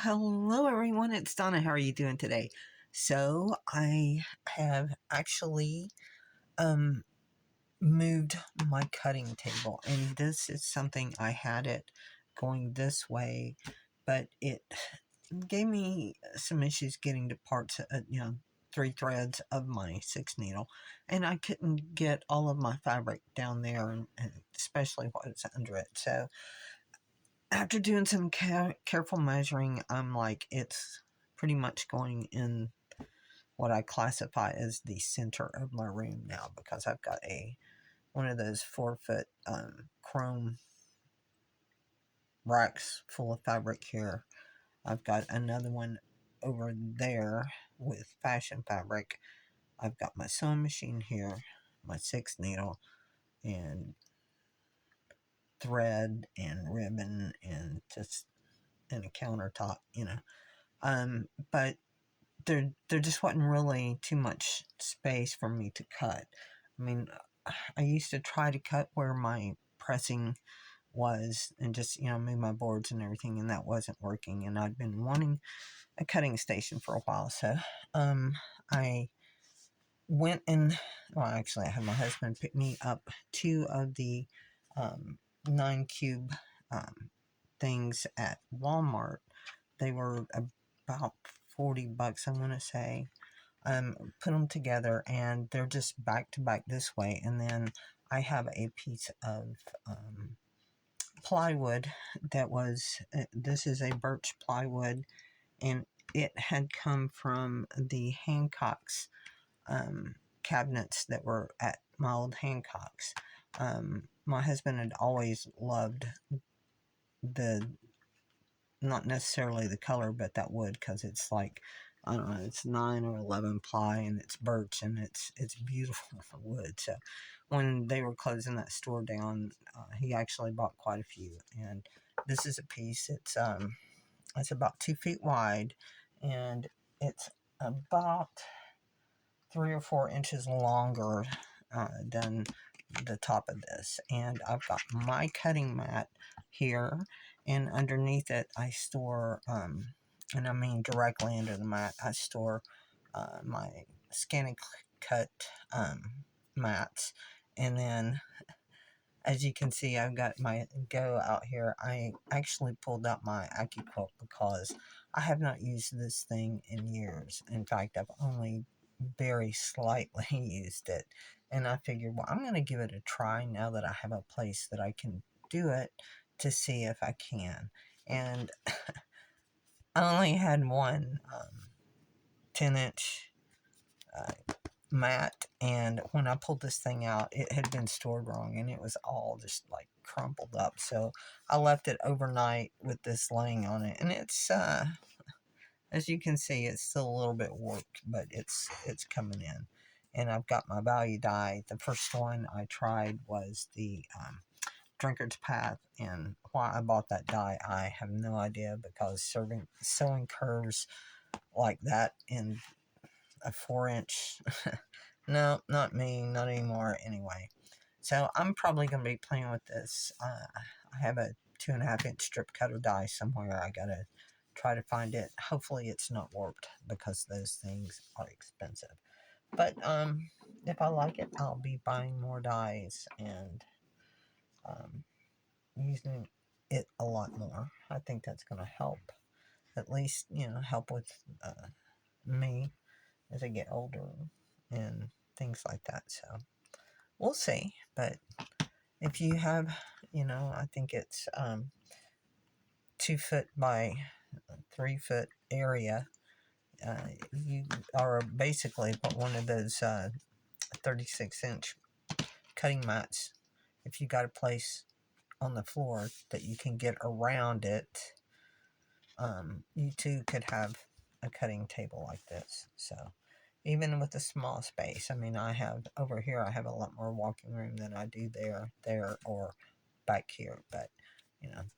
hello everyone. It's Donna. How are you doing today? So I have actually um moved my cutting table, and this is something I had it going this way, but it gave me some issues getting to parts, 3 threads of my 6 needle, and I couldn't get all of my fabric down there, and especially what's under it. So after doing some careful measuring, I'm like, it's pretty much going in what I classify as the center of my room now, because I've got one of those 4-foot chrome racks full of fabric here. I've got another one over there with fashion fabric. I've got my sewing machine here, my 6 needle, and thread and ribbon, and just and a countertop. But there just wasn't really too much space for me to cut. I mean, I used to try to cut where my pressing was and just, move my boards and everything, and that wasn't working. And I'd been wanting a cutting station for a while. So I went and, well, actually, I had my husband pick me up 2 of the 9 cube things at Walmart. They were about $40, I want to say. Put them together, and they're just back to back this way. And then I have a piece of plywood that was, this is a birch plywood, and it had come from the Hancock's cabinets that were at my old Hancock's. My husband had always loved the, not necessarily the color, but that wood, because it's like, I don't know, it's 9 or 11 ply, and it's birch, and it's beautiful wood. So when they were closing that store down, he actually bought quite a few. And this is a piece. It's about 2 feet wide, and it's about 3 or 4 inches longer than the top of this. And I've got my cutting mat here, and underneath it I store, and I mean directly under the mat, I store my scan and cut mats. And then, as you can see, I've got my go out here. I actually pulled out my AccuQuilt because I have not used this thing in years. In fact, I've only very slightly used it. And I figured, well, I'm going to give it a try now that I have a place that I can do it, to see if I can. And I only had one 10-inch mat, and when I pulled this thing out, it had been stored wrong, and it was all just like crumpled up. So I left it overnight with this laying on it, and it's as you can see, it's still a little bit warped, but it's coming in. And I've got my value die. The first one I tried was the Drinker's Path, and why I bought that die, I have no idea, because sewing curves like that in a 4-inch, no, not me, not anymore. Anyway, so I'm probably going to be playing with this. I have a 2.5-inch strip cutter die somewhere. I gotta try to find it. Hopefully it's not warped, because those things are expensive. But if I like it, I'll be buying more dies and using it a lot more. I think that's going to help, at least, help with me as I get older and things like that. So we'll see. But if you have, I think it's 2 foot by 3 foot area, you are basically one of those 36-inch cutting mats. If you got a place on the floor that you can get around it, you too could have a cutting table like this. So even with a small space, I mean, I have over here, I have a lot more walking room than I do there, or back here. But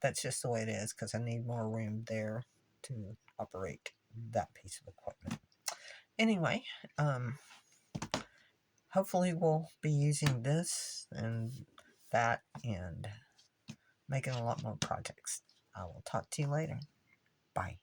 that's just the way it is, because I need more room there to operate that piece of equipment. Anyway, hopefully we'll be using this and that, and making a lot more projects. I will talk to you later. Bye.